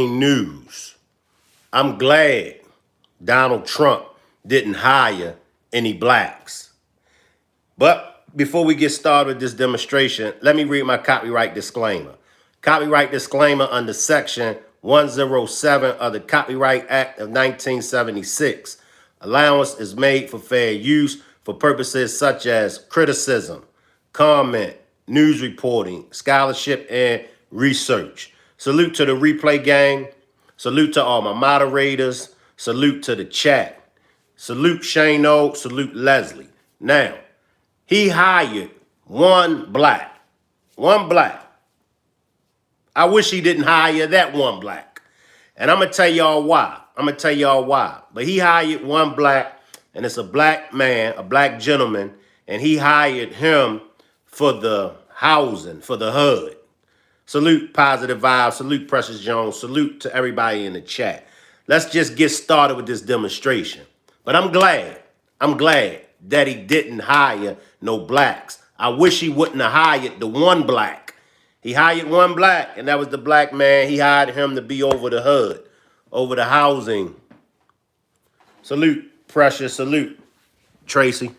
News. I'm glad Donald Trump didn't hire any blacks. But before we get started with this demonstration, let me read my copyright disclaimer. Copyright disclaimer under Section 107 of the Copyright Act of 1976. Allowance is made for fair use for purposes such as criticism, comment, news reporting, scholarship, and research. Salute to the replay gang. Salute to all my moderators. Salute to the chat. Salute Shane O. Salute Leslie. Now, he hired one black. One black. I wish he didn't hire that one black. And I'm going to tell y'all why. But he hired one black, and it's a black man, a black gentleman, and he hired him for the housing, for the HUD. Salute Positive Vibes. Salute Precious Jones. Salute to everybody in the chat. Let's just get started with this demonstration. But I'm glad that he didn't hire no blacks. I wish he wouldn't have hired the one black. He hired one black, and that was the black man. He hired him to be over the HUD, over the housing. Salute, Precious. Salute, Tracy.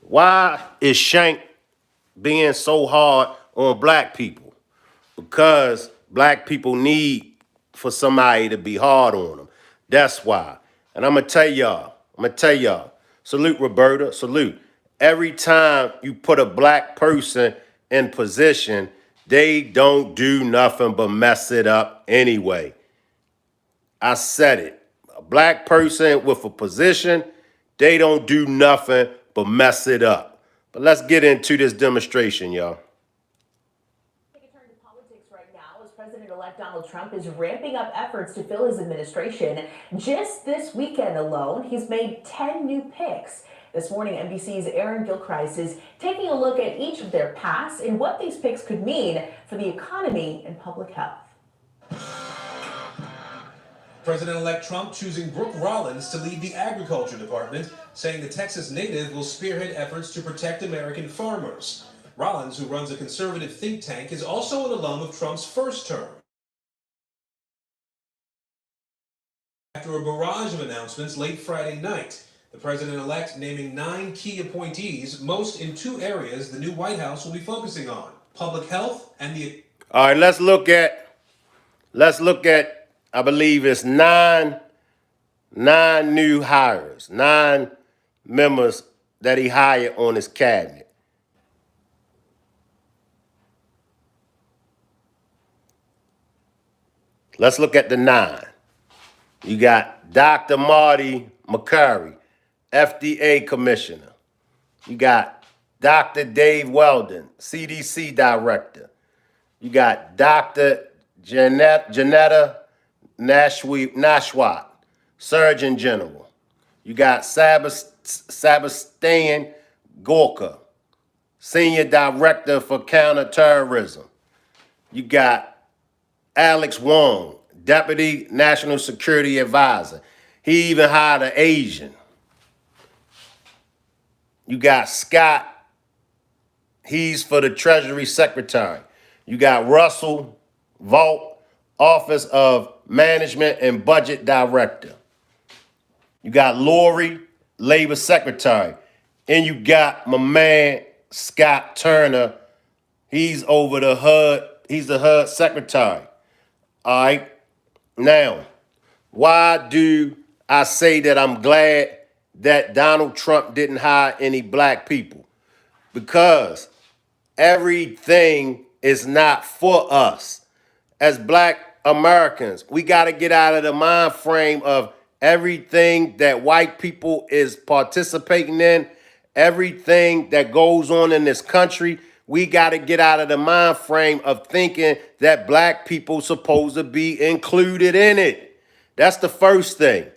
Why is Shank being so hard on black people? Because black people need for somebody to be hard on them. That's why. And I'm going to tell y'all. Salute, Roberta. Salute. Every time you put a black person in position, they don't do nothing but mess it up anyway. I said it. A black person with a position, they don't do nothing but mess it up. But let's get into this demonstration, y'all. Take a turn to politics right now as President-elect Donald Trump is ramping up efforts to fill his administration. Just this weekend alone, he's made 10 new picks. This morning, NBC's Aaron Gilchrist is taking a look at each of their paths and what these picks could mean for the economy and public health. President-elect Trump choosing Brooke Rollins to lead the Agriculture Department, saying the Texas native will spearhead efforts to protect American farmers. Rollins, who runs a conservative think tank, is also an alum of Trump's first term. After a barrage of announcements late Friday night, the president-elect naming 9 key appointees, most in 2 areas the new White House will be focusing on: public health and the... All right, let's look at, I believe it's nine new hires, 9 members that he hired on his cabinet. Let's look at the 9. You got Dr. Marty McCurry, FDA commissioner. You got Dr. Dave Weldon, CDC director. You got Dr. Janetta Nashwat, Surgeon General. You got Sebastian Gorka, Senior Director for Counterterrorism. You got Alex Wong, Deputy National Security Advisor. He even hired an Asian. You got Scott, he's for the Treasury Secretary. You got Russell Vaught, Office of Management and Budget Director. You got Lori, Labor Secretary. And you got my man, Scott Turner. He's over the HUD. He's the HUD Secretary. All right. Now, why do I say that I'm glad that Donald Trump didn't hire any black people? Because everything is not for us. As black Americans, we got to get out of the mind frame of everything that white people is participating in, everything that goes on in this country. We got to get out of the mind frame of thinking that black people supposed to be included in it. That's the first thing.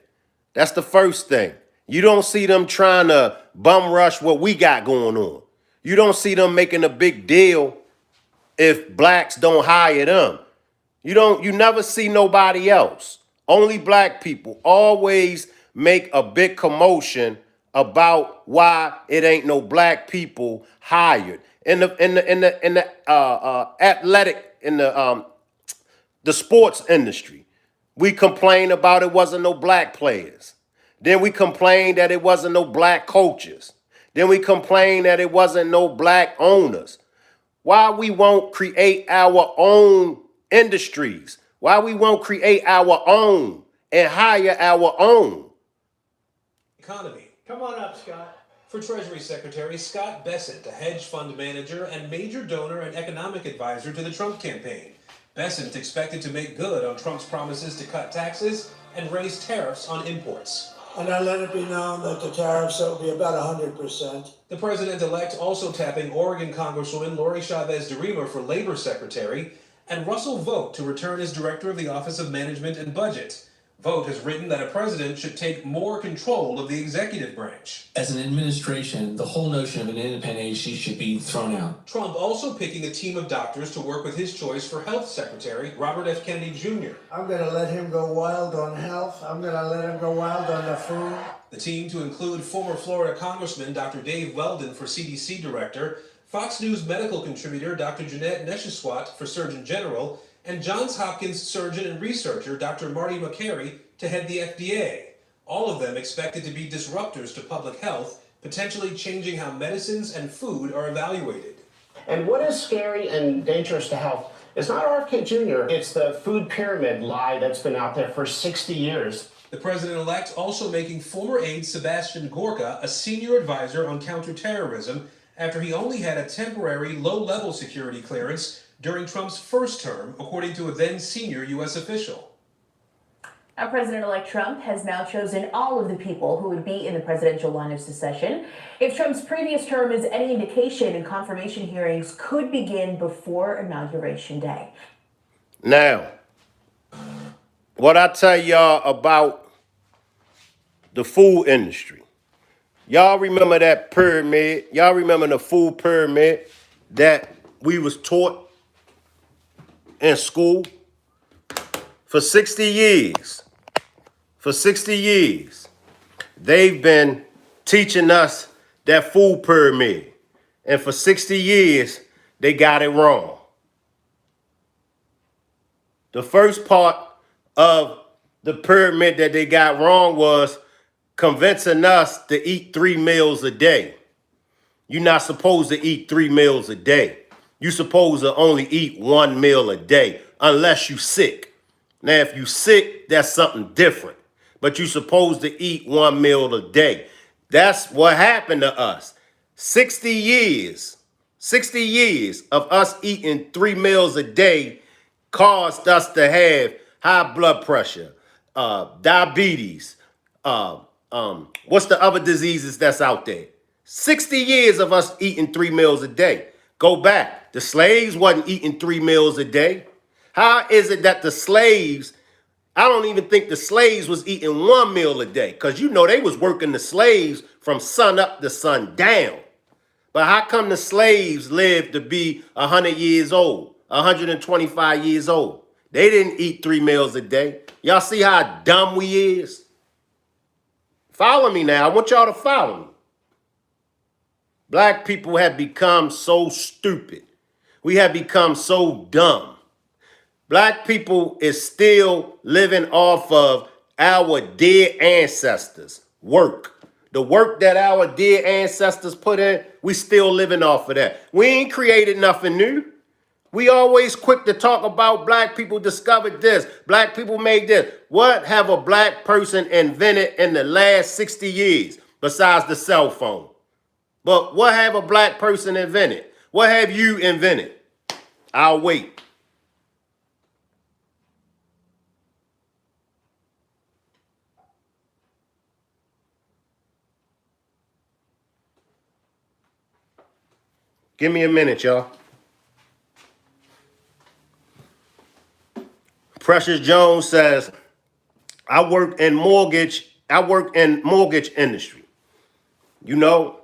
You don't see them trying to bum rush what we got going on. You don't see them making a big deal if blacks don't hire them. You never see nobody else. Only black people always make a big commotion about why it ain't no black people hired. In the the sports industry. We complained about it wasn't no black players. Then we complained that it wasn't no black coaches. Then we complained that it wasn't no black owners. Why we won't create our own industries? Why we won't create our own and hire our own? Economy. Come on up, Scott. For Treasury Secretary Scott Bessent, a hedge fund manager and major donor and economic advisor to the Trump campaign. Bessent expected to make good on Trump's promises to cut taxes and raise tariffs on imports. And I let it be known that the tariffs will be about 100%. The president-elect also tapping Oregon Congresswoman Lori Chavez-DeRemer for Labor Secretary and Russell Vogt to return as Director of the Office of Management and Budget. Vogt has written that a president should take more control of the executive branch. As an administration, the whole notion of an independent agency should be thrown out. Trump also picking a team of doctors to work with his choice for Health Secretary, Robert F. Kennedy Jr. I'm going to let him go wild on health. I'm going to let him go wild on the food. The team to include former Florida Congressman Dr. Dave Weldon for CDC Director, Fox News medical contributor Dr. Jeanette Nesheswat for Surgeon General, and Johns Hopkins surgeon and researcher Dr. Marty Makary to head the FDA. All of them expected to be disruptors to public health, potentially changing how medicines and food are evaluated. And what is scary and dangerous to health is not RFK Jr., it's the food pyramid lie that's been out there for 60 years. The president-elect also making former aide Sebastian Gorka a senior advisor on counterterrorism after he only had a temporary low-level security clearance during Trump's first term, according to a then senior U.S. official. Now, President-elect Trump has now chosen all of the people who would be in the presidential line of succession. If Trump's previous term is any indication, and confirmation hearings could begin before Inauguration Day. Now, what I tell y'all about the food industry. Y'all remember that pyramid? Y'all remember the food pyramid that we was taught in school? For 60 years. For 60 years, they've been teaching us that food pyramid. And for 60 years, they got it wrong. The first part of the pyramid that they got wrong was convincing us to eat 3 meals a day. You're not supposed to eat 3 meals a day. You're supposed to only eat 1 meal a day, unless you're sick. Now, if you're sick, that's something different. But you're supposed to eat 1 meal a day. That's what happened to us. 60 years of us eating 3 meals a day caused us to have high blood pressure, diabetes, what's the other diseases that's out there? 60 years of us eating 3 meals a day. Go back. The slaves wasn't eating 3 meals a day. How is it that the slaves, I don't even think the slaves was eating 1 meal a day, because you know they was working the slaves from sun up to sun down. But how come the slaves lived to be 100 years old, 125 years old? They didn't eat 3 meals a day. Y'all see how dumb we is? Follow me now. I want y'all to follow me. Black people have become so stupid. We have become so dumb. Black people is still living off of our dead ancestors' work. The work that our dead ancestors put in, we still living off of that. We ain't created nothing new. We always quick to talk about black people discovered this, black people made this. What have a black person invented in the last 60 years besides the cell phone? But what have a black person invented? What have you invented? I'll wait. Give me a minute, y'all. Precious Jones says, I work in mortgage industry. You know?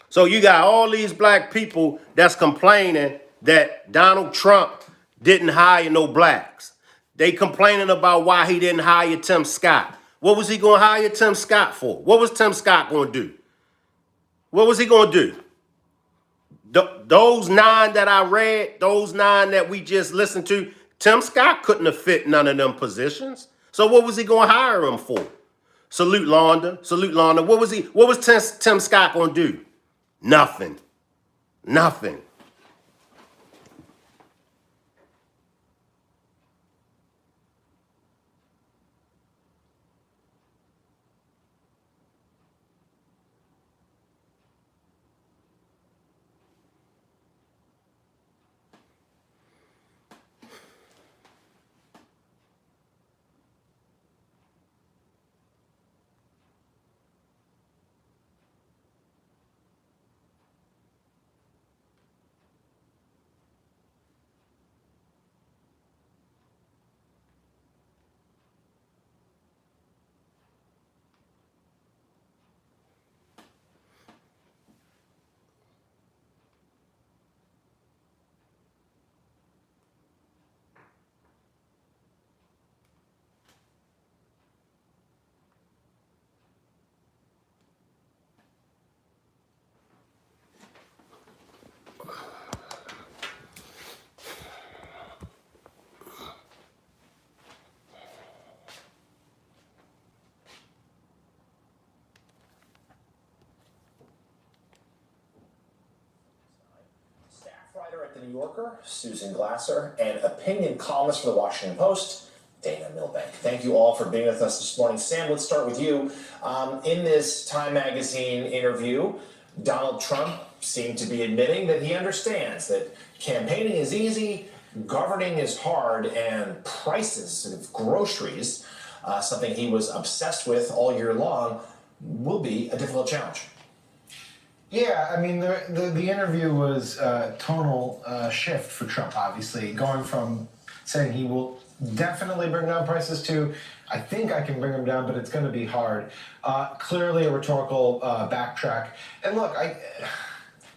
So you got all these black people that's complaining that Donald Trump didn't hire no blacks. They complaining about why he didn't hire Tim Scott. What was he going to hire Tim Scott for? What was Tim Scott going to do? What was he going to do? Those 9 that I read, those 9 that we just listened to, Tim Scott couldn't have fit none of them positions. So what was he going to hire him for? Salute Londa. Salute Londa. What was Tim Scott going to do? Nothing. Nothing. Writer at The New Yorker, Susan Glasser, and opinion columnist for The Washington Post, Dana Milbank. Thank you all for being with us this morning. Sam, let's start with you. In this Time Magazine interview, Donald Trump seemed to be admitting that he understands that campaigning is easy, governing is hard, and prices of groceries, something he was obsessed with all year long, will be a difficult challenge. Yeah, I mean, the interview was a tonal shift for Trump, obviously, going from saying he will definitely bring down prices to, I think I can bring them down, but it's going to be hard. Clearly a rhetorical backtrack. And look,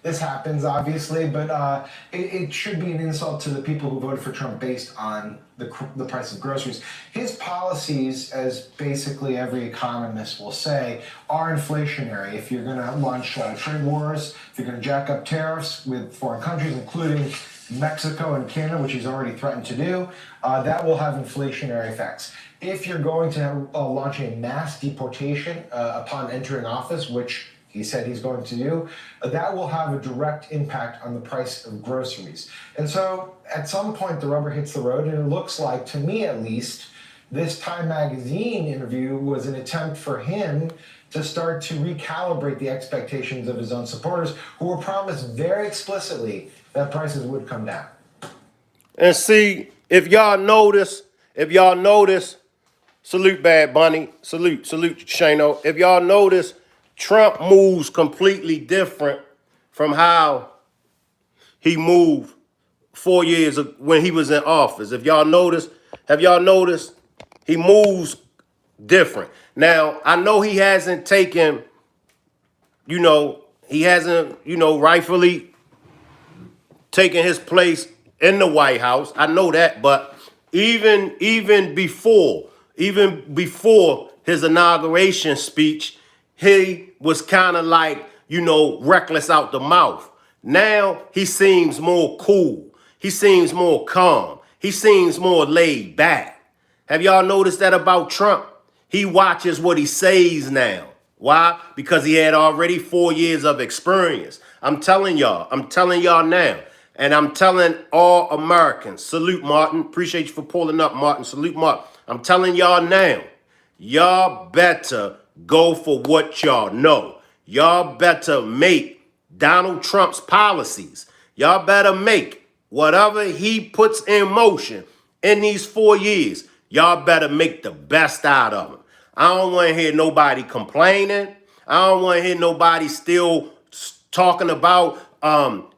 this happens, obviously, but it should be an insult to the people who voted for Trump based on the price of groceries. His policies, as basically every economist will say, are inflationary. If you're going to launch trade wars, if you're going to jack up tariffs with foreign countries, including Mexico and Canada, which he's already threatened to do, that will have inflationary effects. If you're going to launch a mass deportation upon entering office, which he said he's going to do, that will have a direct impact on the price of groceries. And so at some point the rubber hits the road, and it looks like, to me at least, this Time Magazine interview was an attempt for him to start to recalibrate the expectations of his own supporters, who were promised very explicitly that prices would come down. And see, if y'all notice, salute Bad Bunny, salute Shano. If y'all notice, Trump moves completely different from how he moved 4 years when he was in office. If y'all notice, have y'all noticed? He moves different. Now, I know he hasn't taken, rightfully taken his place in the White House. I know that, but even before his inauguration speech, he was kind of like, reckless out the mouth. Now he seems more cool. He seems more calm. He seems more laid back. Have y'all noticed that about Trump? He watches what he says now. Why? Because he had already 4 years of experience. I'm telling y'all now. And I'm telling all Americans, salute Martin. Appreciate you for pulling up, Martin. Salute Martin. I'm telling y'all now, y'all better go for what y'all know. Y'all better make Donald Trump's policies. Y'all better make whatever he puts in motion in these 4 years. Y'all better make the best out of them. I don't want to hear nobody complaining. I don't want to hear nobody still talking about Kamala.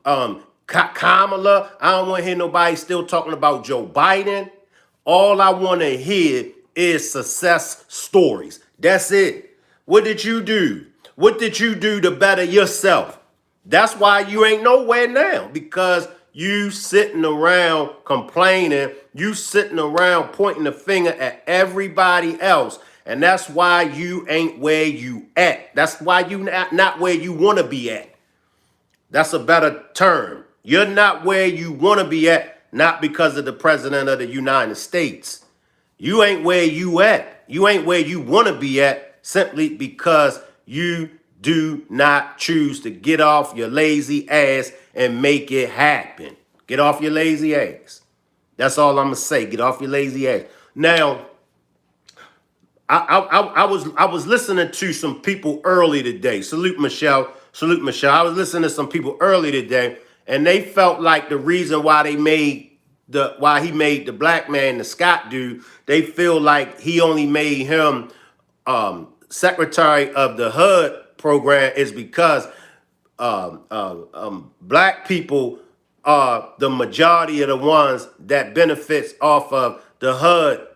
I don't want to hear nobody still talking about Joe Biden. All I want to hear is success stories. That's it. What did you do? What did you do to better yourself? That's why you ain't nowhere now, because you sitting around complaining. You sitting around pointing the finger at everybody else. And that's why you ain't where you at. That's why you not where you want to be at. That's a better term. You're not where you want to be at. not because of the president of the United States. You ain't where you at. You ain't where you want to be at simply because you do not choose to get off your lazy ass and make it happen. Get off your lazy ass. That's all I'm gonna say. Get off your lazy ass. Now, I was listening to some people early today. Salute Michelle. Salute Michelle. I was listening to some people early today, and they felt like the reason why he made the black man the Scott dude, they feel like he only made him secretary of the HUD program is because black people are the majority of the ones that benefits off of the HUD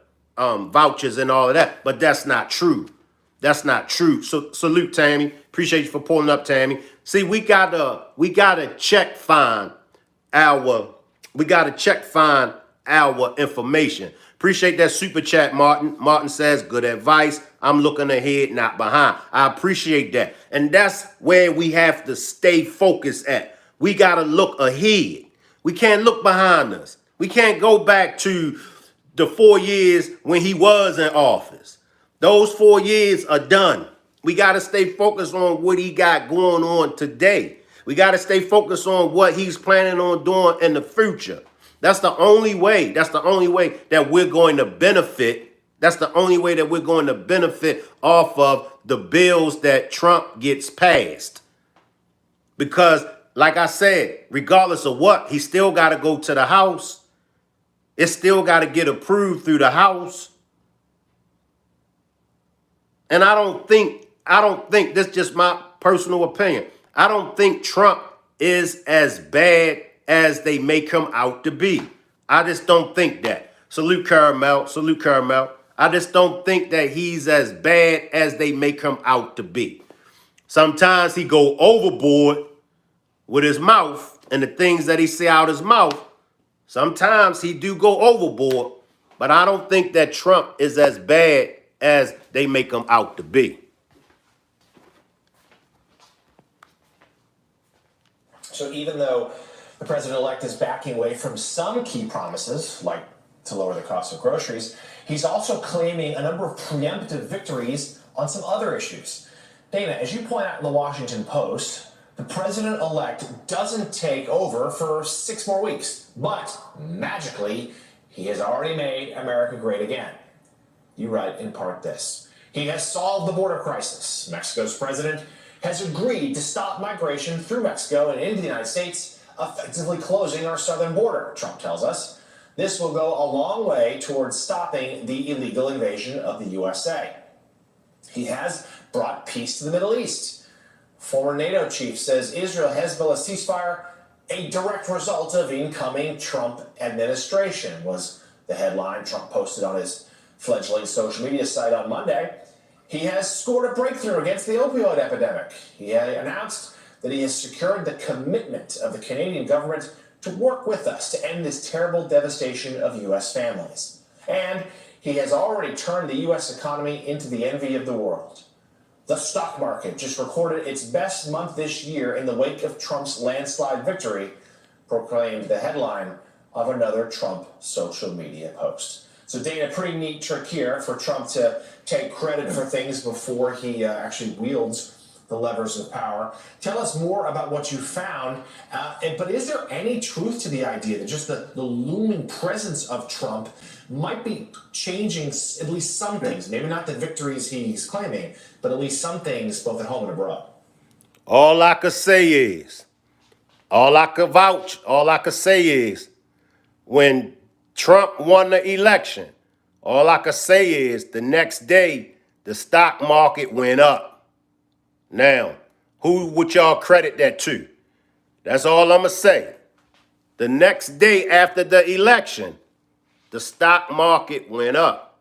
vouchers and all of that. But that's not true. That's not true. So salute, Tammy. Appreciate you for pulling up, Tammy. See, we gotta check find our information. Appreciate that super chat, Martin. Martin says, good advice. I'm looking ahead, not behind. I appreciate that. And that's where we have to stay focused at. We got to look ahead. We can't look behind us. We can't go back to the 4 years when he was in office. Those 4 years are done. We got to stay focused on what he got going on today. We got to stay focused on what he's planning on doing in the future. That's the only way. That's the only way that we're going to benefit. That's the only way that we're going to benefit off of the bills that Trump gets passed. Because, like I said, regardless of what, he still got to go to the House. It still got to get approved through the House. And I don't think, this is just my personal opinion, I don't think Trump is as bad as they make him out to be. I just don't think that. Salute Caramel. Salute Caramel. I just don't think that he's as bad as they make him out to be. Sometimes he go overboard with his mouth and the things that he say out his mouth. Sometimes he do go overboard, but I don't think that Trump is as bad as they make him out to be. So even though the president-elect is backing away from some key promises, like to lower the cost of groceries, he's also claiming a number of preemptive victories on some other issues. Dana, as you point out in the Washington Post, the president-elect doesn't take over for 6 more weeks, but magically, he has already made America great again. You write in part this: he has solved the border crisis. Mexico's president has agreed to stop migration through Mexico and into the United States, effectively closing our southern border, Trump tells us. This will go a long way towards stopping the illegal invasion of the USA. He has brought peace to the Middle East. Former NATO chief says Israel-Hezbollah ceasefire, a direct result of incoming Trump administration, was the headline Trump posted on his fledgling social media site on Monday. He has scored a breakthrough against the opioid epidemic. He had announced that he has secured the commitment of the Canadian government to work with us to end this terrible devastation of U.S. families. And he has already turned the U.S. economy into the envy of the world. The stock market just recorded its best month this year in the wake of Trump's landslide victory, proclaimed the headline of another Trump social media post. So, Dana, pretty neat trick here for Trump to take credit for things before he actually wields the levers of power. Tell us more about what you found. But is there any truth to the idea that just the looming presence of Trump might be changing at least some things? Maybe not the victories he's claiming, but at least some things both at home and abroad. All I could say is, all I could say is, when Trump won the election, all I could say is the next day, the stock market went up. Now, who would y'all credit that to? That's all I'm going to say. The next day after the election, the stock market went up.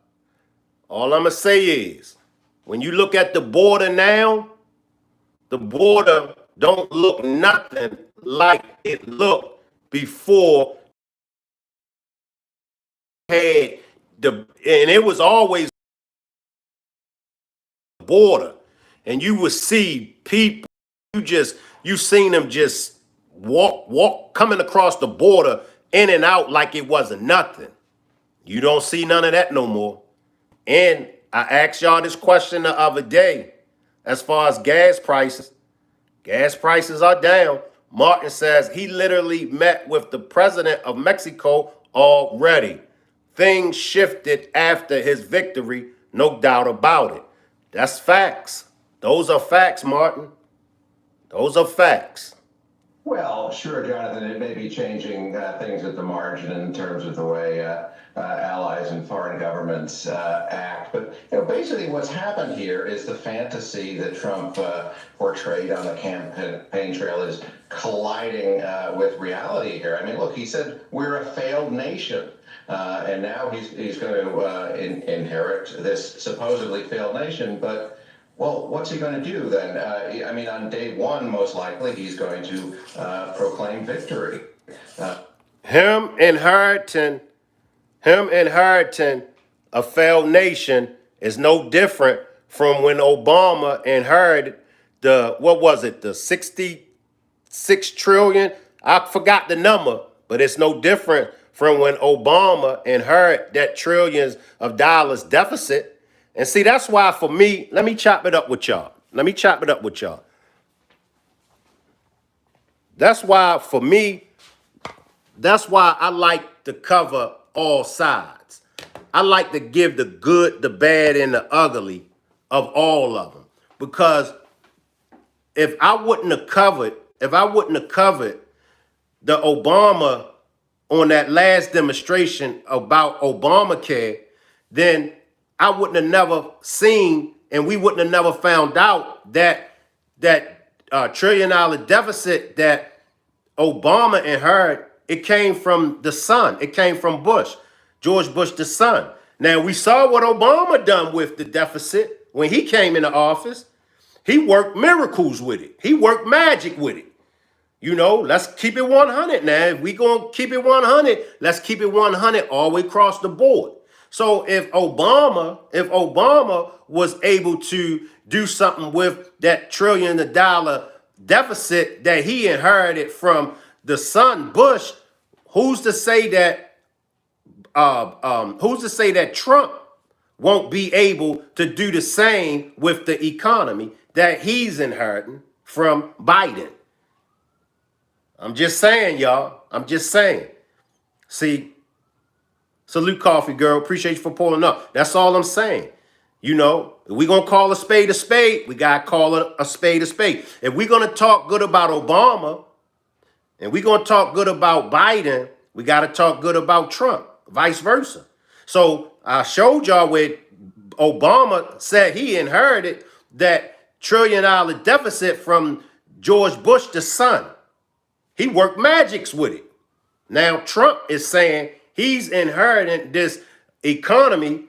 All I'm going to say is, when you look at the border now, the border don't look nothing like it looked before had and it was always border, and you would see people, you seen them just walk coming across the border in and out like it wasn't nothing. You don't see none of that no more. And I asked y'all this question the other day as far as gas prices. Gas prices are down. Martin says he literally met with the president of Mexico already. Things shifted after his victory, no doubt about it. That's facts. Those are facts, Martin. Those are facts. Well, sure, Jonathan, it may be changing things at the margin in terms of the way allies and foreign governments act. But basically what's happened here is the fantasy that Trump portrayed on the campaign trail is colliding with reality here. I mean, look, he said we're a failed nation. And now he's going to inherit this supposedly failed nation. But well, what's he going to do then? I mean, on day one, most likely, he's going to proclaim victory. Him inheriting a failed nation is no different from when Obama inherited the 66 trillion? I forgot the number, but it's no different from when Obama inherited that trillions of dollars deficit. And see, that's why for me, let me chop it up with y'all. That's why for me, that's why I like to cover all sides. I like to give the good, the bad, and the ugly of all of them. Because if I wouldn't have covered the Obama on that last demonstration about Obamacare, then I wouldn't have never seen, and we wouldn't have never found out that $1 trillion deficit that Obama inherited, it came from the son. It came from Bush, George Bush, the son. Now, we saw what Obama done with the deficit when he came into office. He worked miracles with it. He worked magic with it. Let's keep it 100 now. If we going to keep it 100, let's keep it 100 all the way across the board. So if Obama was able to do something with that $1 trillion deficit that he inherited from the son Bush, who's to say that Trump won't be able to do the same with the economy that he's inheriting from Biden? I'm just saying, y'all. I'm just saying. See, salute, Coffee Girl. Appreciate you for pulling up. That's all I'm saying. If we're going to call a spade, we got to call it a spade. If we're going to talk good about Obama and we're going to talk good about Biden, we got to talk good about Trump, vice versa. So I showed y'all where Obama said he inherited that $1 trillion deficit from George Bush, the son. He worked magics with it. Now Trump is saying he's inheriting this economy.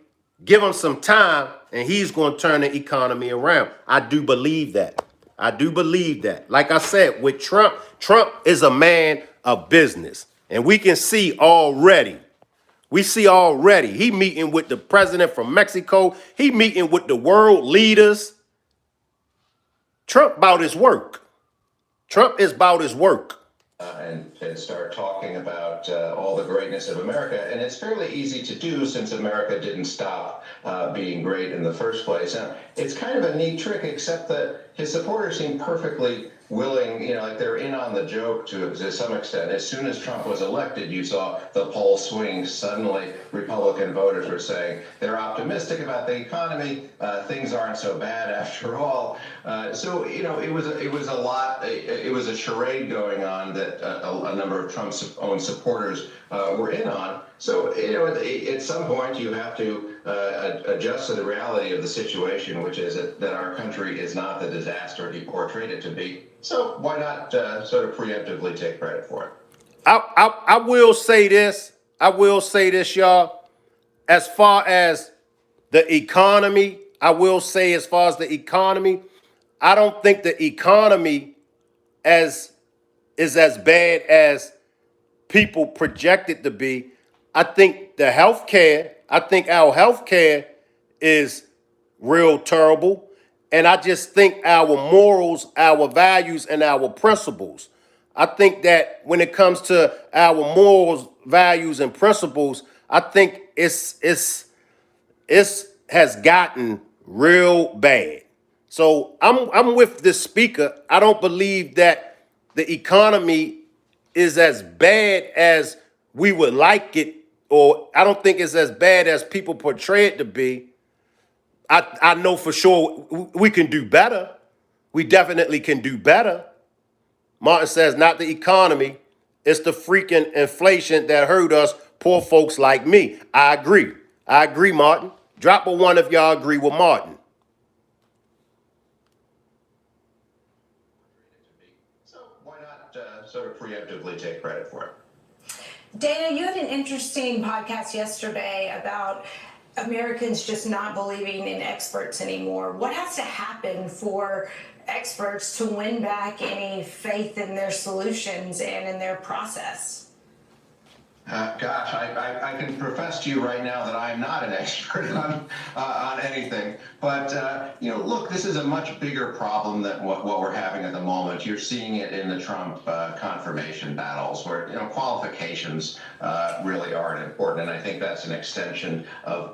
Give him some time and he's going to turn the economy around. I do believe that. Like I said, with Trump is a man of business. And we can see already. He meeting with the president from Mexico. He meeting with the world leaders. Trump about his work. Trump is about his work. And start talking about all the greatness of America. And it's fairly easy to do since America didn't stop being great in the first place. Now, it's kind of a neat trick, except that his supporters seem perfectly willing, like they're in on the joke to some extent. As soon as Trump was elected, you saw the poll swing. Suddenly, Republican voters were saying they're optimistic about the economy. Things aren't so bad after all. So it was a charade going on that a number of Trump's own supporters were in on. So at some point you have to adjust to the reality of the situation, which is that our country is not the disaster he portrayed it to be. So why not sort of preemptively take credit for it? I will say this, y'all. As far as the economy, I don't think the economy is as bad as people project it to be. I think our healthcare is real terrible. And I just think our morals, our values, and our principles, I think that when it comes to our values and principles, I think it's has gotten real bad. So I'm with this speaker. I don't believe that the economy is as bad as we would like it, or I don't think it's as bad as people portray it to be. I know for sure we can do better. We definitely can do better. Martin says, not the economy, it's the freaking inflation that hurt us poor folks like me. I agree. I agree, Martin. Drop a one if y'all agree with Martin. So why not sort of preemptively take credit for it? Dana, you had an interesting podcast yesterday about Americans just not believing in experts anymore. What has to happen for experts to win back any faith in their solutions and in their process? Gosh, I can profess to you right now that I'm not an expert on anything. But, look, this is a much bigger problem than what we're having at the moment. You're seeing it in the Trump confirmation battles where, qualifications really aren't important. And I think that's an extension of,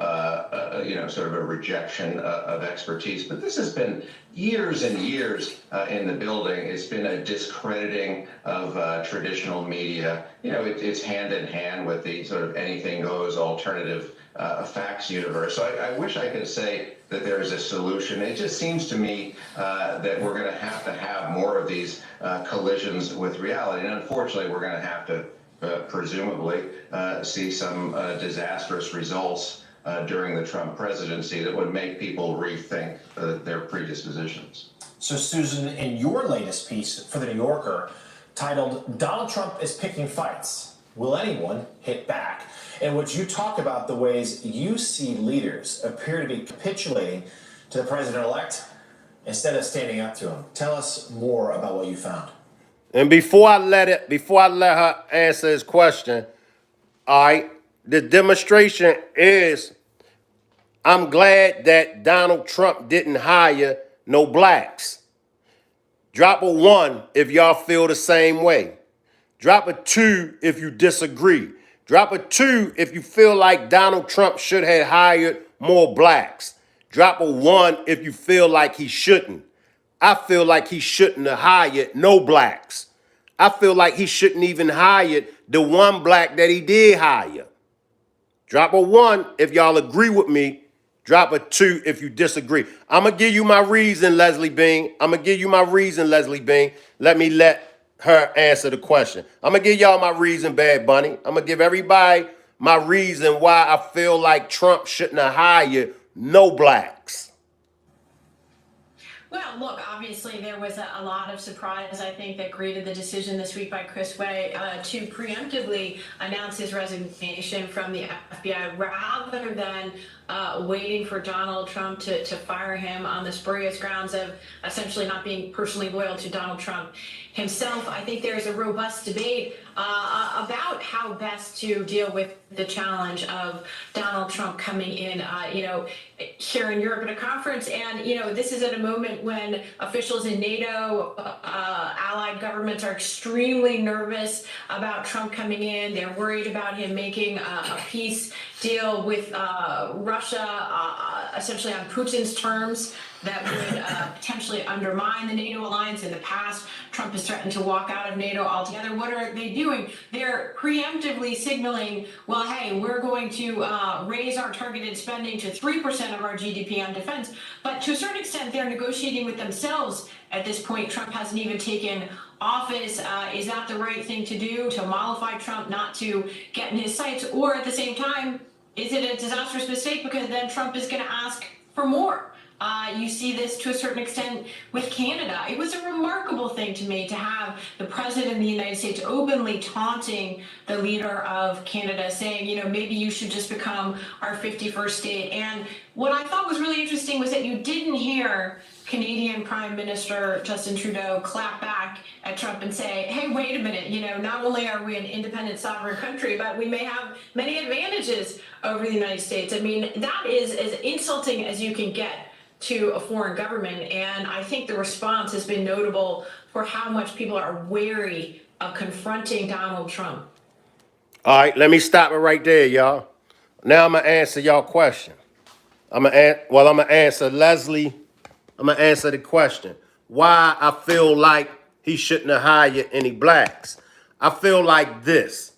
sort of a rejection of expertise. But this has been years and years in the building. It's been a discrediting of traditional media. It's hand in hand with the sort of anything goes alternative facts universe. So I wish I could say that there's a solution. It just seems to me that we're going to have more of these collisions with reality. And unfortunately, we're going to have to presumably see some disastrous results during the Trump presidency that would make people rethink their predispositions. So, Susan, in your latest piece for The New Yorker, titled "Donald Trump is Picking Fights, Will Anyone Hit Back?" in which you talk about the ways you see leaders appear to be capitulating to the president-elect instead of standing up to him. Tell us more about what you found. And before I let her answer his question, all right, the demonstration is, I'm glad that Donald Trump didn't hire no blacks. Drop a one if y'all feel the same way. Drop a two if you disagree. Drop a two if you feel like Donald Trump should have hired more blacks. Drop a one if you feel like he shouldn't. I feel like he shouldn't have hired no blacks. I feel like he shouldn't even hired the one black that he did hire. Drop a one if y'all agree with me. Drop a two if you disagree. I'm going to give you my reason, Leslie Bean. Let me let her answer the question. I'm going to give y'all my reason, Bad Bunny. I'm going to give everybody my reason why I feel like Trump shouldn't have hired no blacks. Well, look, obviously there was a lot of surprise, I think, that greeted the decision this week by Chris Wray to preemptively announce his resignation from the FBI rather than waiting for Donald Trump to fire him on the spurious grounds of essentially not being personally loyal to Donald Trump himself. I think there is a robust debate about how best to deal with the challenge of Donald Trump coming in, here in Europe at a conference. And, this is at a moment when officials in NATO, allied governments are extremely nervous about Trump coming in. They're worried about him making a peace deal with Russia, essentially on Putin's terms, that would potentially undermine the NATO alliance. In the past, Trump has threatened to walk out of NATO altogether. What are they doing? They're preemptively signaling, well, hey, we're going to raise our targeted spending to 3% of our GDP on defense. But to a certain extent, they're negotiating with themselves at this point. Trump hasn't even taken office. Is that the right thing to do, to mollify Trump, not to get in his sights? Or at the same time, is it a disastrous mistake because then Trump is going to ask for more? You see this to a certain extent with Canada. It was a remarkable thing to me to have the president of the United States openly taunting the leader of Canada, saying, maybe you should just become our 51st state. And what I thought was really interesting was that you didn't hear Canadian Prime Minister Justin Trudeau clap back at Trump and say, hey, wait a minute, not only are we an independent sovereign country, but we may have many advantages over the United States. I mean, that is as insulting as you can get to a foreign government. And I think the response has been notable for how much people are wary of confronting Donald Trump. All right, let me stop it right there, y'all. Now I'm gonna answer y'all question. I'm gonna answer Leslie. I'm gonna answer the question. Why I feel like he shouldn't have hired any blacks. I feel like this.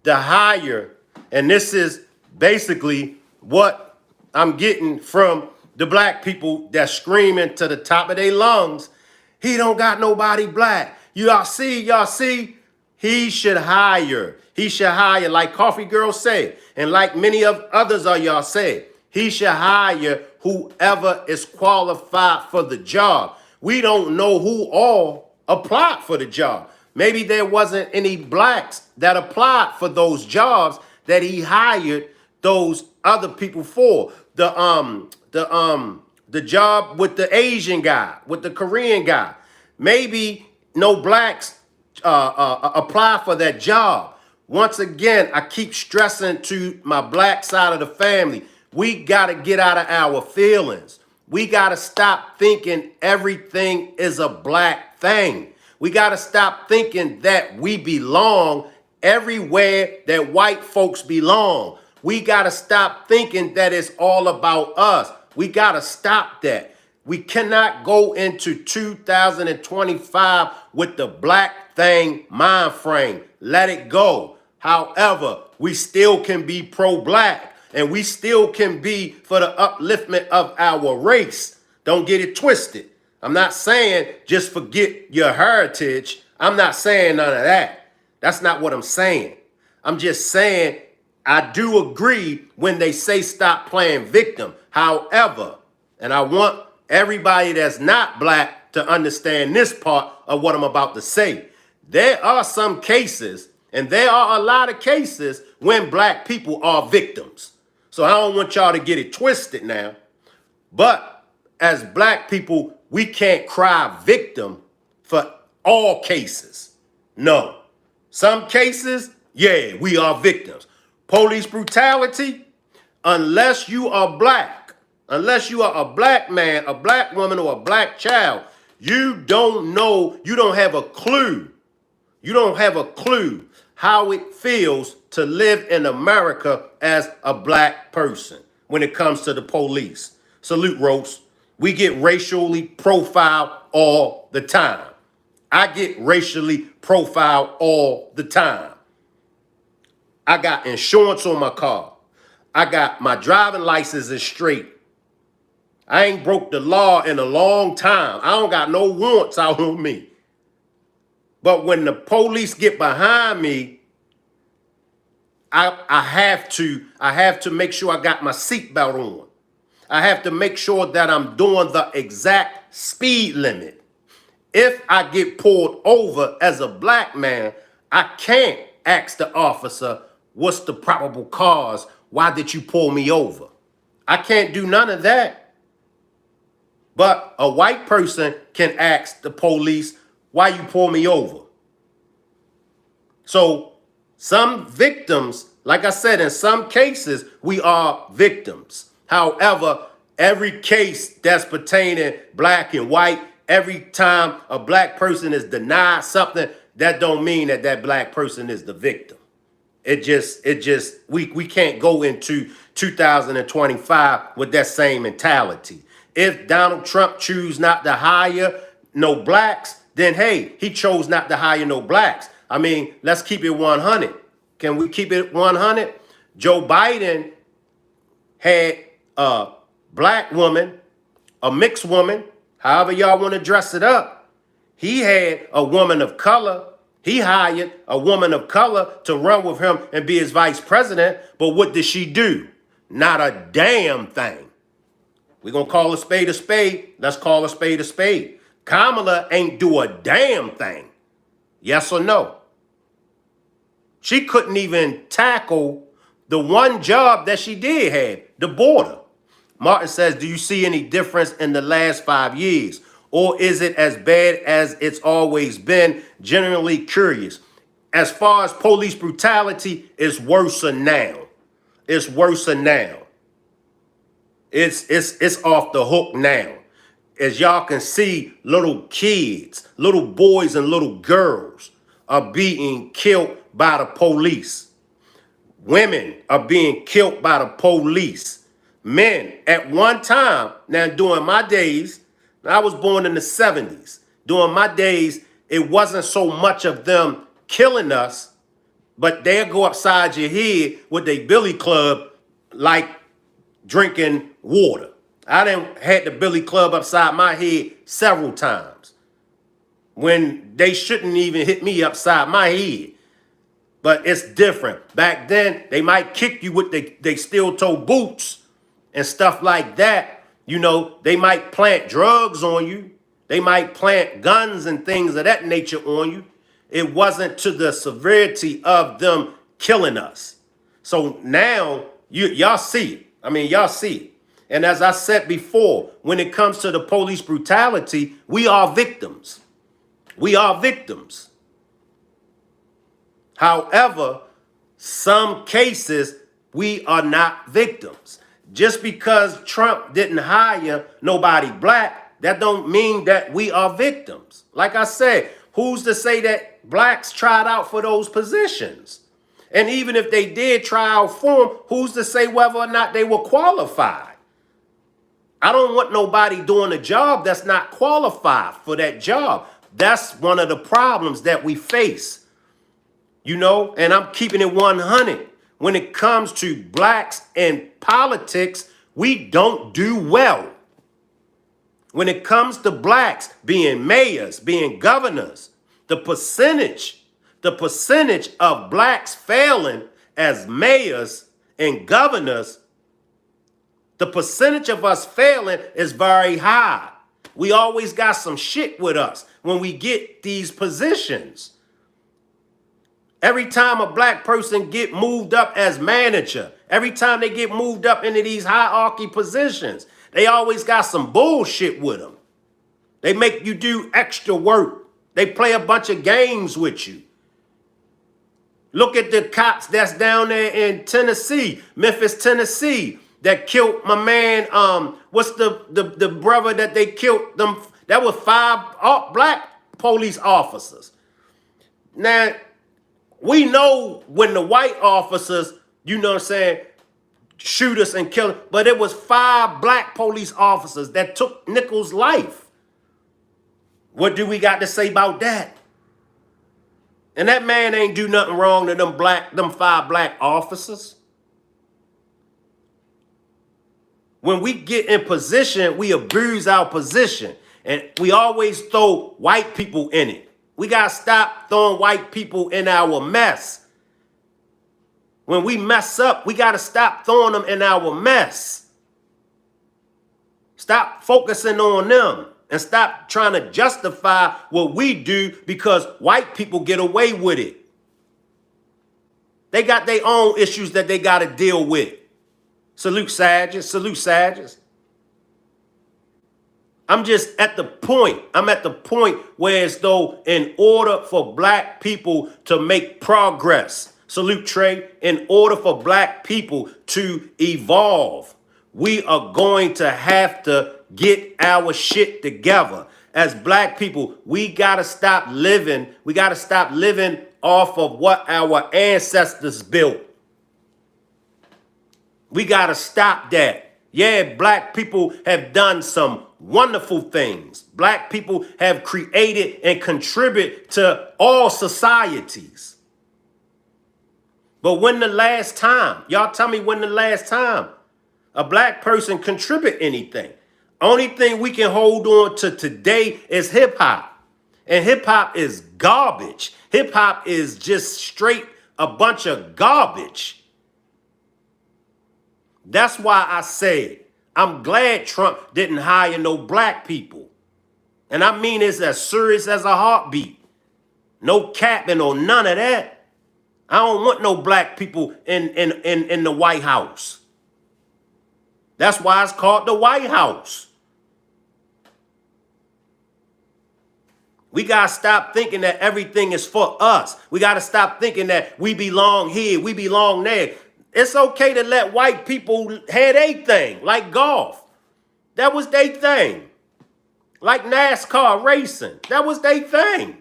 The hire, and this is basically what I'm getting from the black people that's screaming to the top of their lungs. He don't got nobody black. Y'all see, he should hire. He should hire, like Coffee Girl said, and like many of others of y'all said, he should hire whoever is qualified for the job. We don't know who all applied for the job. Maybe there wasn't any blacks that applied for those jobs that he hired those other people for. The job with the Asian guy, with the Korean guy. Maybe no blacks apply for that job. Once again, I keep stressing to my black side of the family, we got to get out of our feelings. We got to stop thinking everything is a black thing. We got to stop thinking that we belong everywhere that white folks belong. We got to stop thinking that it's all about us. We got to stop that. We cannot go into 2025 with the black thing mind frame. Let it go. However, we still can be pro-black and we still can be for the upliftment of our race. Don't get it twisted. I'm not saying just forget your heritage. I'm not saying none of that. That's not what I'm saying. I'm just saying I do agree when they say stop playing victim. However, and I want everybody that's not black to understand this part of what I'm about to say. There are some cases, and there are a lot of cases when black people are victims. So I don't want y'all to get it twisted now. But as black people, we can't cry victim for all cases. No. Some cases, yeah, we are victims. Police brutality, unless you are black, unless you are a black man, a black woman, or a black child, you don't know, you don't have a clue. You don't have a clue how it feels to live in America as a black person when it comes to the police. Salute, Rose. We get racially profiled all the time. I get racially profiled all the time. I got insurance on my car. I got my driving license is straight. I ain't broke the law in a long time. I don't got no warrants out on me. But when the police get behind me, I have to make sure I got my seatbelt on. I have to make sure that I'm doing the exact speed limit. If I get pulled over as a black man, I can't ask the officer, what's the probable cause? Why did you pull me over? I can't do none of that. But a white person can ask the police, why you pull me over? So some victims, like I said, in some cases, we are victims. However, every case that's pertaining black and white, every time a black person is denied something, that don't mean that that black person is the victim. We can't go into 2025 with that same mentality. If Donald Trump choose not to hire no blacks, then hey, he chose not to hire no blacks. I mean, let's keep it 100. Can we keep it 100? Joe Biden had a black woman, a mixed woman, however y'all want to dress it up. He had a woman of color. He hired a woman of color to run with him and be his vice president. But what did she do? Not a damn thing. We're going to call a spade a spade. Let's call a spade a spade. Kamala ain't do a damn thing. Yes or no? She couldn't even tackle the one job that she did have, the border. Martin says, do you see any difference in the last 5 years? Or is it as bad as it's always been? Generally curious. As far as police brutality, it's worse now. It's worse now. It's off the hook now. As y'all can see, little kids, little boys and little girls are being killed by the police. Women are being killed by the police. Men, at one time, now during my days, I was born in the 70s. During my days, it wasn't so much of them killing us, but they'll go upside your head with their billy club like drinking water. I done had the billy club upside my head several times when they shouldn't even hit me upside my head. But it's different. Back then, they might kick you with they steel-toe boots and stuff like that. You know, they might plant drugs on you. They might plant guns and things of that nature on you. It wasn't to the severity of them killing us. So now, y'all see it. I mean, y'all see it. And as I said before, when it comes to the police brutality, we are victims. We are victims. However, some cases, we are not victims. Just because Trump didn't hire nobody black, that don't mean that we are victims. Like I said, who's to say that blacks tried out for those positions? And even if they did try out for them, who's to say whether or not they were qualified? I don't want nobody doing a job that's not qualified for that job. That's one of the problems that we face. You know, and I'm keeping it 100. When it comes to blacks and politics, we don't do well. When it comes to blacks being mayors, being governors, the percentage of blacks failing as mayors and governors, the percentage of us failing is very high. We always got some shit with us when we get these positions. Every time a black person get moved up as manager, every time they get moved up into these hierarchy positions, they always got some bullshit with them. They make you do extra work. They play a bunch of games with you. Look at the cops that's down there in Tennessee, Memphis, Tennessee, that killed my man. What's the brother that they killed them? That was 5 black police officers. Now, we know when the white officers, you know what I'm saying, shoot us and kill us, but it was 5 black police officers that took Nichols' life. What do we got to say about that? And that man ain't do nothing wrong to them 5 black officers. When we get in position, we abuse our position. And we always throw white people in it. We got to stop throwing white people in our mess. When we mess up, we got to stop throwing them in our mess. Stop focusing on them and stop trying to justify what we do because white people get away with it. They got their own issues that they got to deal with. Salute Sages, salute Sages. I'm just at the point. I'm at the point where as though in order for black people to make progress, salute Trey, in order for black people to evolve, we are going to have to get our shit together. As black people, we got to stop living. We got to stop living off of what our ancestors built. We got to stop that. Yeah, black people have done some wonderful things. Black people have created and contributed to all societies. But when the last time, y'all tell me when the last time a black person contribute anything? Only thing we can hold on to today is hip hop. And hip hop is garbage. Hip hop is just straight a bunch of garbage. That's why I said, I'm glad Trump didn't hire no black people. And I mean it's as serious as a heartbeat. No capping or none of that. I don't want no black people in the White House. That's why it's called the White House. We got to stop thinking that everything is for us. We got to stop thinking that we belong here, we belong there. It's okay to let white people have their thing, like golf. That was their thing. Like NASCAR racing. That was their thing.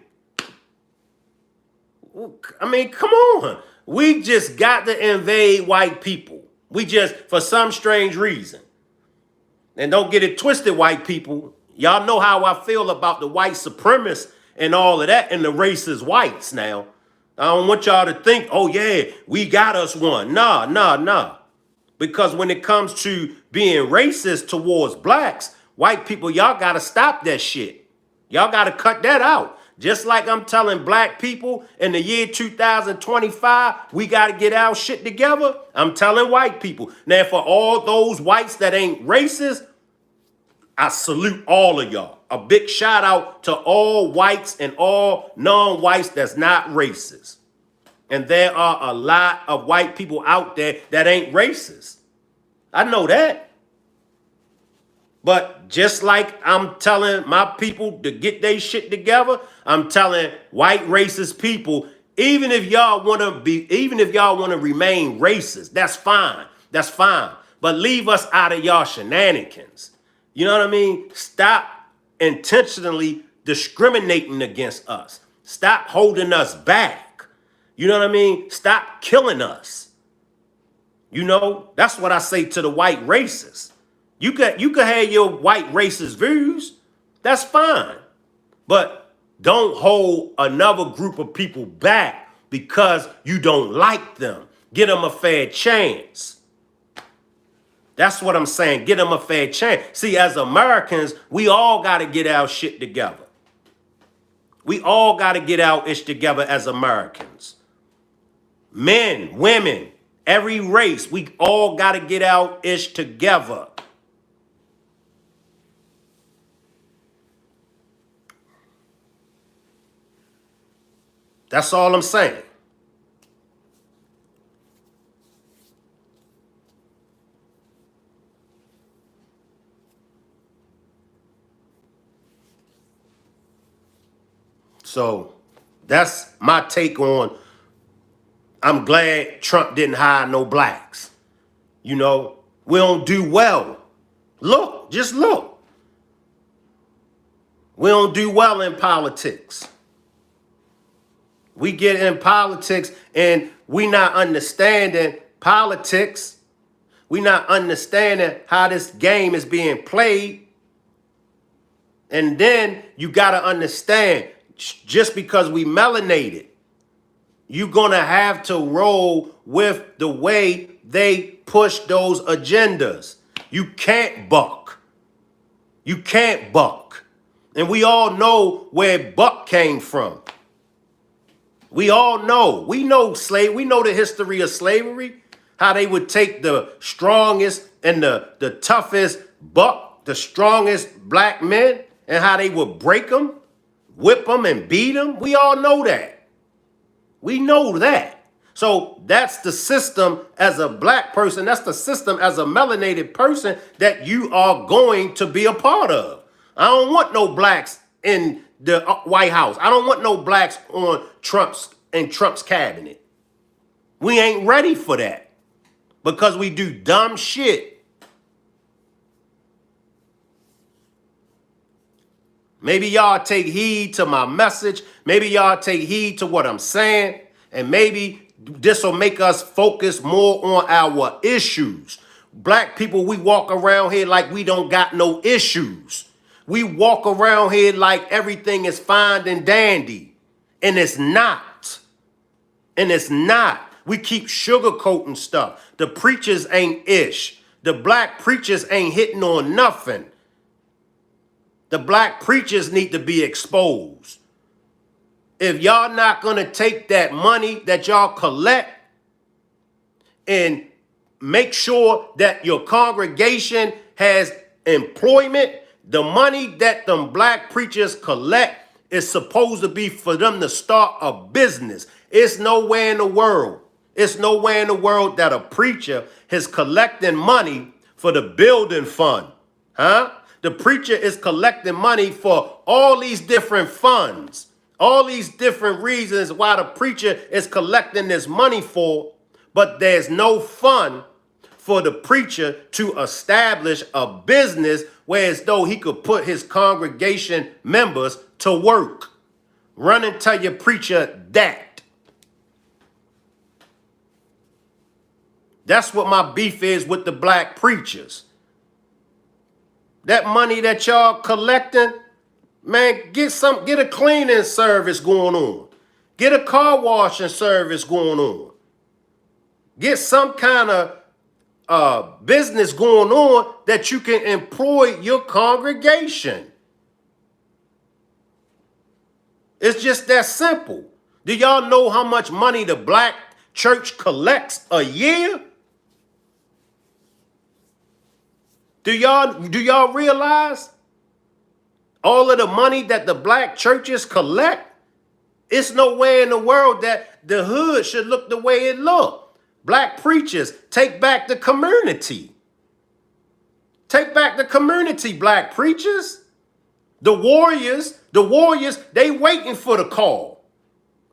I mean, come on. We just got to invade white people. We just, for some strange reason. And don't get it twisted, white people. Y'all know how I feel about the white supremacists and all of that and the racist whites now. I don't want y'all to think, oh yeah, we got us one. Nah. Because when it comes to being racist towards blacks, white people, y'all got to stop that shit. Y'all got to cut that out. Just like I'm telling black people in the year 2025, we got to get our shit together. I'm telling white people. Now, for all those whites that ain't racist, I salute all of y'all. A big shout out to all whites and all non-whites that's not racist. And there are a lot of white people out there that ain't racist. I know that. But just like I'm telling my people to get their shit together, I'm telling white racist people, even if y'all want to remain racist, that's fine. That's fine. But leave us out of y'all shenanigans. You know what I mean? Stop intentionally discriminating against us. Stop holding us back. You know what I mean? Stop killing us. You know, that's what I say to the white racists. You could have your white racist views. That's fine. But don't hold another group of people back because you don't like them. Give them a fair chance. That's what I'm saying. Give them a fair chance. See, as Americans, we all got to get our shit together. We all got to get our ish together as Americans. Men, women, every race, we all got to get our ish together. That's all I'm saying. So that's my take on, I'm glad Trump didn't hire no blacks. You know, we don't do well. Look, just look. We don't do well in politics. We get in politics and we not understanding politics. We not understanding how this game is being played. And then you got to understand, just because we melanated, you're going to have to roll with the way they push those agendas. You can't buck. You can't buck. And we all know where buck came from. We all know. We know slave. We know the history of slavery. How they would take the strongest and the toughest buck, the strongest black men, and how they would break them, whip them, and beat them. We all know that. We know that. So that's the system as a black person. That's the system as a melanated person that you are going to be a part of. I don't want no blacks in the White House. I don't want no blacks on Trump's cabinet. We ain't ready for that because we do dumb shit. Maybe y'all take heed to my message. Maybe y'all take heed to what I'm saying. And maybe this will make us focus more on our issues. Black people, we walk around here like we don't got no issues. We walk around here like everything is fine and dandy. And it's not. And it's not. We keep sugarcoating stuff. The preachers ain't ish. The black preachers ain't hitting on nothing. The black preachers need to be exposed. If y'all not going to take that money that y'all collect and make sure that your congregation has employment, the money that them black preachers collect is supposed to be for them to start a business. It's nowhere in the world. It's nowhere in the world that a preacher is collecting money for the building fund. Huh? The preacher is collecting money for all these different funds. All these different reasons why the preacher is collecting this money for, but there's no fund for the preacher to establish a business where as though he could put his congregation members to work. Run and tell your preacher that. That's what my beef is with the black preachers. That money that y'all collecting, man, get a cleaning service going on. Get a car washing service going on. Get some kind of business going on that you can employ your congregation. It's just that simple. Do y'all know how much money the black church collects a year? Do y'all realize all of the money that the black churches collect? It's nowhere in the world that the hood should look the way it look. Black preachers, take back the community. Take back the community, black preachers. The warriors, they waiting for the call.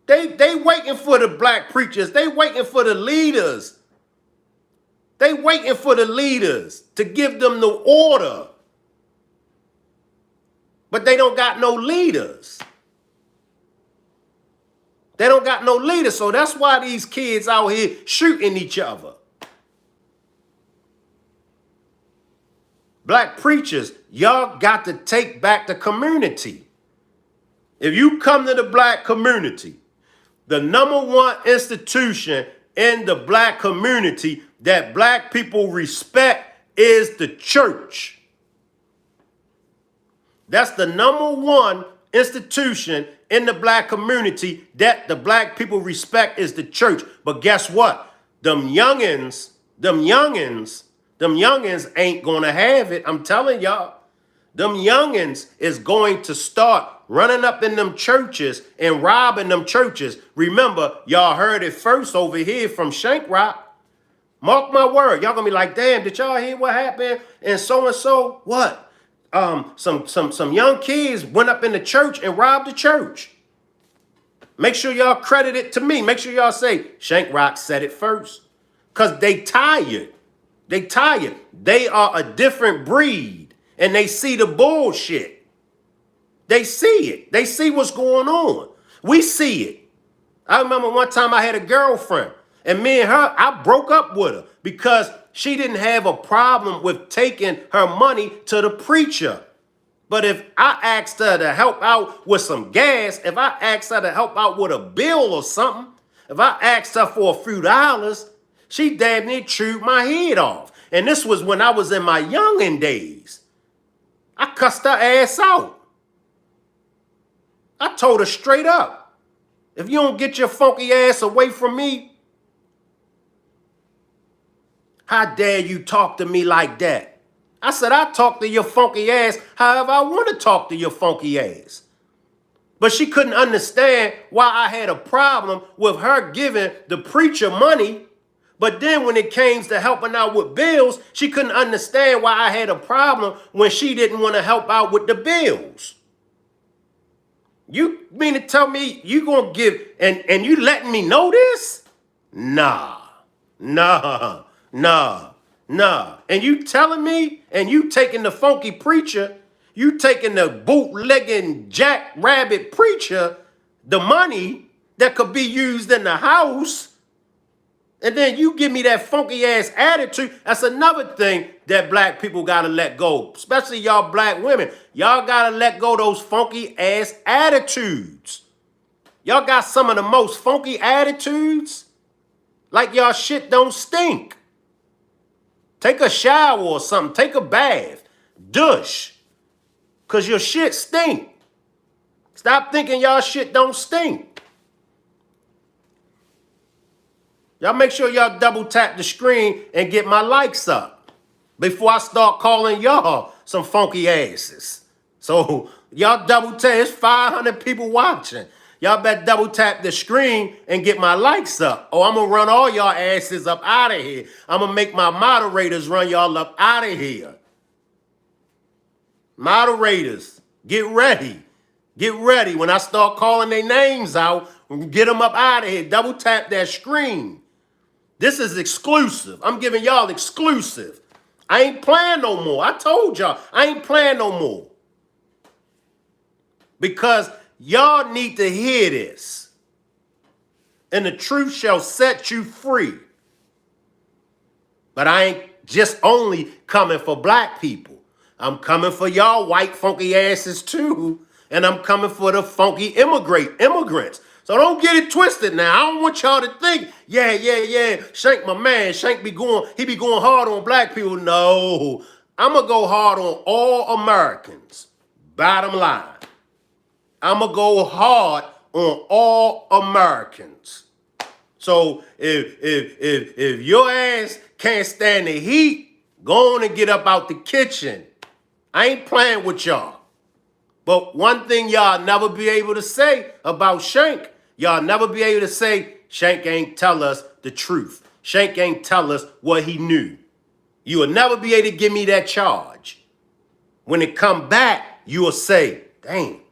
They waiting for the black preachers. They waiting for the leaders. They waiting for the leaders to give them the order. But they don't got no leaders. They don't got no leaders. So that's why these kids out here shooting each other. Black preachers, y'all got to take back the community. If you come to the black community, the number one institution in the black community that black people respect is the church. That's the number one institution in the black community that the black people respect is the church. But guess what? Them youngins ain't gonna have it. I'm telling y'all. Them youngins is going to start running up in them churches and robbing them churches. Remember, y'all heard it first over here from Shankrock. Mark my word. Y'all gonna be like, damn, did y'all hear what happened? And so? What? Some young kids went up in the church and robbed the church. Make sure y'all credit it to me. Make sure y'all say Shankrock said it first. Because they tired. They tired. They are a different breed. And they see the bullshit. They see it. They see what's going on. We see it. I remember one time I had a girlfriend. And me and her, I broke up with her because she didn't have a problem with taking her money to the preacher. But if I asked her to help out with some gas, if I asked her to help out with a bill or something, if I asked her for a few dollars, she damn near chewed my head off. And this was when I was in my youngin' days. I cussed her ass out. I told her straight up, if you don't get your funky ass away from me, how dare you talk to me like that? I said, I talk to your funky ass however I want to talk to your funky ass. But she couldn't understand why I had a problem with her giving the preacher money. But then when it came to helping out with bills, she couldn't understand why I had a problem when she didn't want to help out with the bills. You mean to tell me you gonna give and you letting me know this? Nah. And you telling me, and you taking the funky preacher, you taking the bootlegging jackrabbit preacher, the money that could be used in the house, and then you give me that funky ass attitude. That's another thing that black people gotta let go, especially y'all black women. Y'all gotta let go those funky ass attitudes. Y'all got some of the most funky attitudes, like y'all shit don't stink. Take a shower or something. Take a bath. Douche. Because your shit stink. Stop thinking y'all shit don't stink. Y'all make sure y'all double tap the screen and get my likes up before I start calling y'all some funky asses. So y'all double tap. It's 500 people watching. Y'all better double tap the screen and get my likes up. Oh, I'm going to run all y'all asses up out of here. I'm going to make my moderators run y'all up out of here. Moderators, get ready. Get ready. When I start calling their names out, get them up out of here. Double tap that screen. This is exclusive. I'm giving y'all exclusive. I ain't playing no more. I told y'all, I ain't playing no more. Because y'all need to hear this. And the truth shall set you free. But I ain't just only coming for black people. I'm coming for y'all white funky asses too. And I'm coming for the funky immigrants. So don't get it twisted now. I don't want y'all to think, yeah. Shank my man. Shank he be going hard on black people. No, I'm going to go hard on all Americans. Bottom line. I'm going to go hard on all Americans. So if your ass can't stand the heat, go on and get up out the kitchen. I ain't playing with y'all. But one thing y'all never be able to say about Shank, y'all never be able to say Shank ain't tell us the truth. Shank ain't tell us what he knew. You will never be able to give me that charge. When it come back, you will say, dang.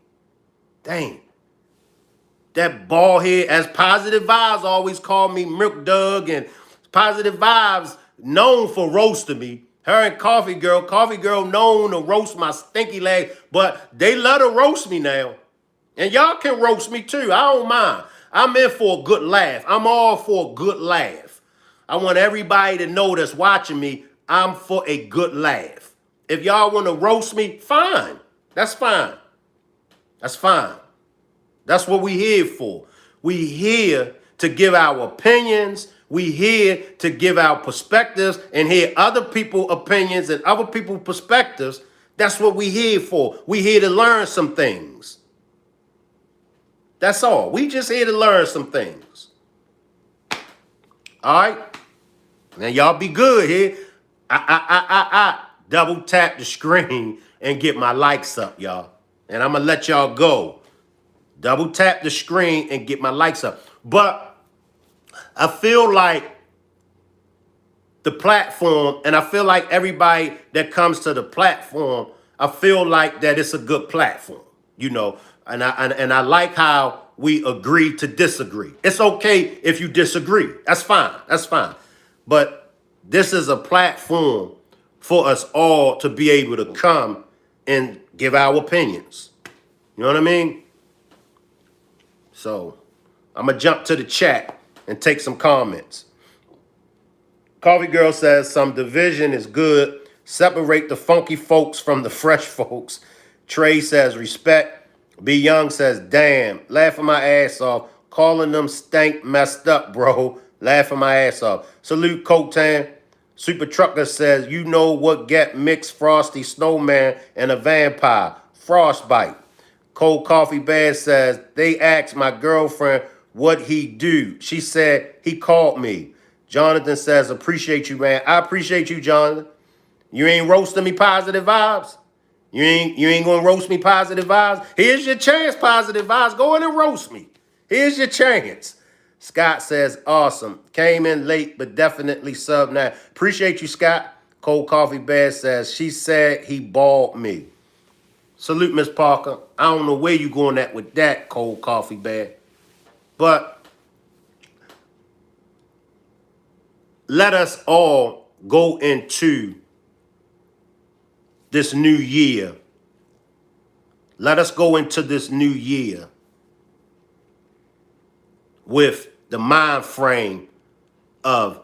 That bald head, as Positive Vibes always call me Milk Doug, and Positive Vibes known for roasting me. Her and Coffee Girl known to roast my stinky leg, but they let her roast me now. And y'all can roast me too. I don't mind. I'm in for a good laugh. I'm all for a good laugh. I want everybody to know that's watching me, I'm for a good laugh. If y'all want to roast me, fine. That's fine. That's fine. That's what we here for. We here to give our opinions. We here to give our perspectives and hear other people's opinions and other people's perspectives. That's what we here for. We here to learn some things. That's all. We just here to learn some things. All right? Now y'all be good here. I double tap the screen and get my likes up, y'all. And I'm going to let y'all go. Double tap the screen and get my likes up. But I feel like the platform, and I feel like everybody that comes to the platform, I feel like that it's a good platform, you know. And I like how we agree to disagree. It's okay if you disagree. That's fine. That's fine. But this is a platform for us all to be able to come and give our opinions. You know what I mean? So I'm going to jump to the chat and take some comments. Coffee Girl says some division is good. Separate the funky folks from the fresh folks. Trey says respect. B Young says damn. Laughing my ass off. Calling them stank messed up, bro. Laughing my ass off. Salute Cotan. Super Trucker says you know what get mixed frosty snowman and a vampire. Frostbite. Cold Coffee Bad says, they asked my girlfriend what he do. She said, he called me. Jonathan says, appreciate you, man. I appreciate you, Jonathan. You ain't roasting me Positive Vibes. You ain't gonna roast me Positive Vibes. Here's your chance, Positive Vibes. Go in and roast me. Here's your chance. Scott says, awesome. Came in late, but definitely sub now. Appreciate you, Scott. Cold Coffee Bad says, she said he balled me. Salute, Miss Parker. I don't know where you going at with that, Cold Coffee Bad. But let us all go into this new year. Let us go into this new year with the mind frame of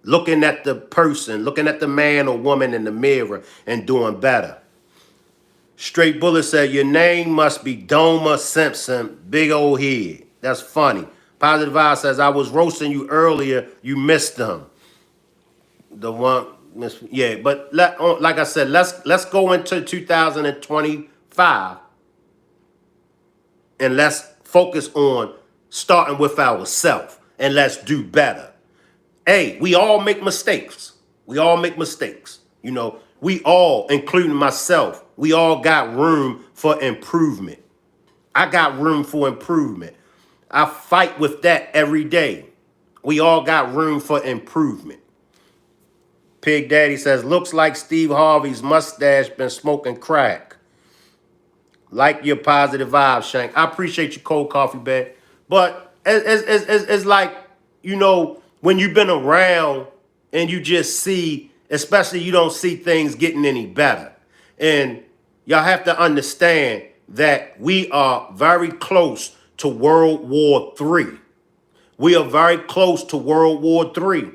looking at the person, looking at the man or woman in the mirror and doing better. Straight Bullet said, your name must be Doma Simpson, big old head. That's funny. Positive Vibe says, I was roasting you earlier. You missed them. The one, yeah, but like I said, let's go into 2025 and let's focus on starting with ourselves and let's do better. Hey, we all make mistakes. We all make mistakes. You know, we all, including myself, we all got room for improvement. I got room for improvement. I fight with that every day. We all got room for improvement. Pig Daddy says, looks like Steve Harvey's mustache been smoking crack. Like your Positive Vibes, Shank. I appreciate your Cold Coffee Bag. But it's like, you know, when you've been around and you just see, especially you don't see things getting any better. And y'all have to understand that we are very close to World War III. We are very close to World War III.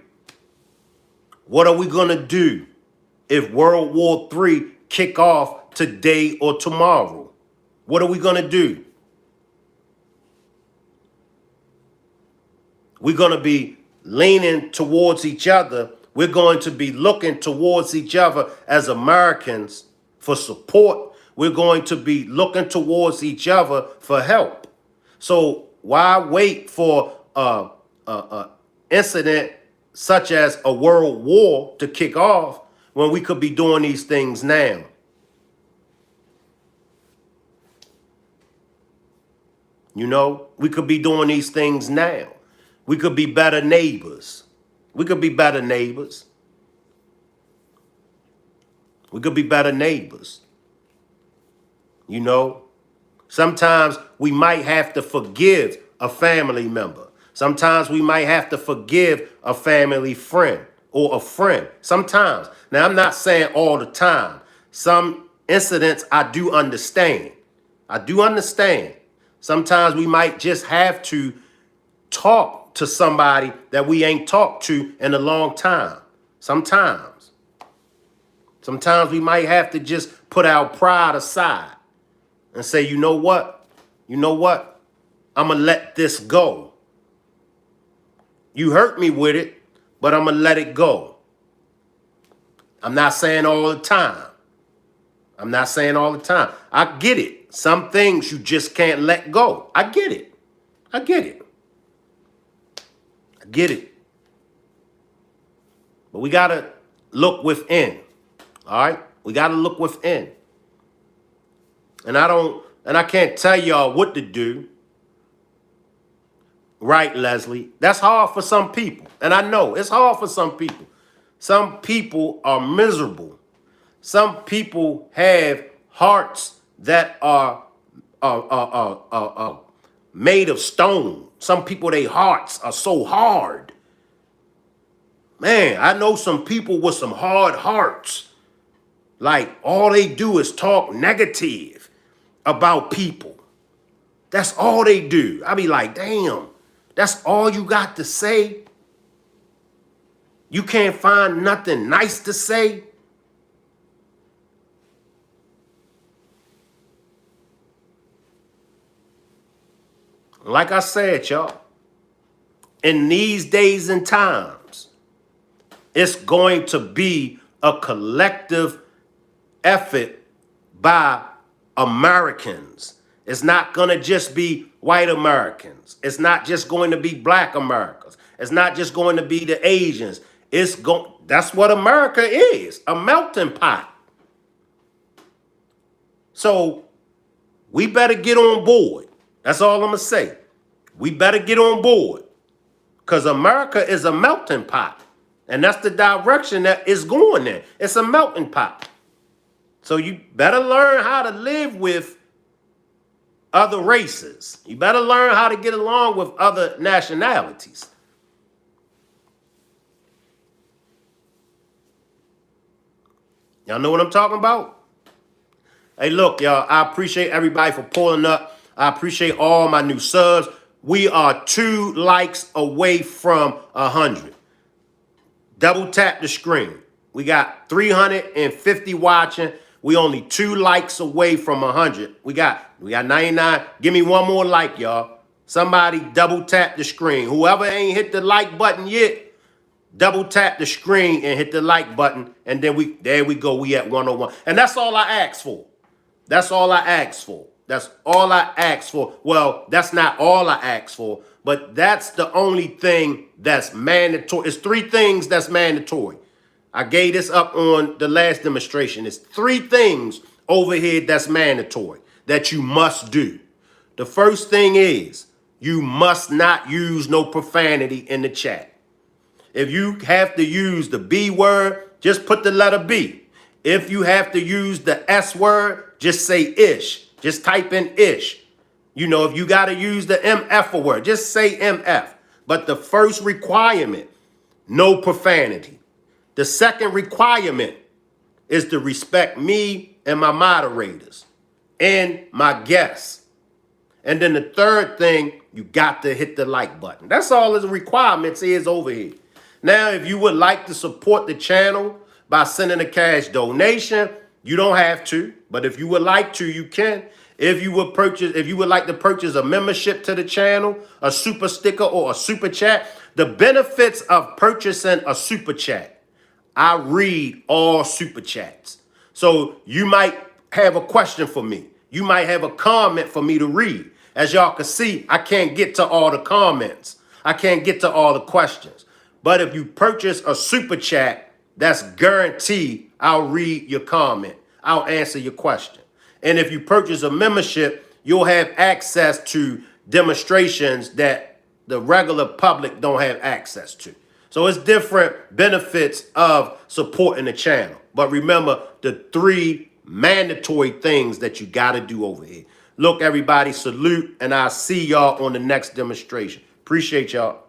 What are we going to do if World War III kick off today or tomorrow? What are we going to do? We're going to be leaning towards each other. We're going to be looking towards each other as Americans for support. We're going to be looking towards each other for help. So why wait for a incident such as a world war to kick off when we could be doing these things now? You know, we could be doing these things now. We could be better neighbors. We could be better neighbors. We could be better neighbors. You know, sometimes we might have to forgive a family member. Sometimes we might have to forgive a family friend or a friend. Sometimes. Now, I'm not saying all the time. Some incidents I do understand. I do understand. Sometimes we might just have to talk to somebody that we ain't talked to in a long time. Sometimes we might have to just put our pride aside and say, you know what? I'm going to let this go. You hurt me with it, but I'm going to let it go. I'm not saying all the time. I get it. Some things you just can't let go. I get it. But we got to look within. All right? We got to look within. And I can't tell y'all what to do. Right, Leslie? That's hard for some people. And I know it's hard for some people. Some people are miserable. Some people have hearts that are made of stone. Some people, their hearts are so hard. Man, I know some people with some hard hearts. Like, all they do is talk negative about people. That's all they do. I be like, damn, that's all you got to say? You can't find nothing nice to say? Like I said, y'all, in these days and times, it's going to be a collective effort by Americans. It's not going to just be white Americans. It's not just going to be black Americans. It's not just going to be the Asians. That's what America is, a melting pot. So we better get on board. That's all I'm going to say. We better get on board because America is a melting pot. And that's the direction that it's going in. It's a melting pot. So you better learn how to live with other races. You better learn how to get along with other nationalities. Y'all know what I'm talking about? Hey, look, y'all, I appreciate everybody for pulling up. I appreciate all my new subs. We are 2 likes away from 100. Double tap the screen. We got 350 watching. We only 2 likes away from 100. We got 99. Give me one more like, y'all. Somebody double tap the screen. Whoever ain't hit the like button yet, double tap the screen and hit the like button. And then there we go. We at 101. And that's all I asked for. That's all I asked for. That's all I asked for. Well, that's not all I asked for, but that's the only thing that's mandatory. It's 3 things that's mandatory. I gave this up on the last demonstration. It's 3 things over here that's mandatory that you must do. The first thing is you must not use no profanity in the chat. If you have to use the B word, just put the letter B. If you have to use the S word, just say ish. Just type in ish. You know, if you got to use the MF word, just say MF. But the first requirement, no profanity. The second requirement is to respect me and my moderators and my guests. And then the third thing, you got to hit the like button. That's all the requirements is over here. Now, if you would like to support the channel by sending a cash donation, you don't have to, but if you would like to, you can. If you would like to purchase a membership to the channel, a super sticker or a super chat, the benefits of purchasing a super chat. I read all super chats. So you might have a question for me. You might have a comment for me to read. As y'all can see, I can't get to all the comments. I can't get to all the questions. But if you purchase a super chat, that's guaranteed I'll read your comment. I'll answer your question. And if you purchase a membership, you'll have access to demonstrations that the regular public don't have access to. So it's different benefits of supporting the channel. But remember the 3 mandatory things that you got to do over here. Look, everybody, salute, and I'll see y'all on the next demonstration. Appreciate y'all.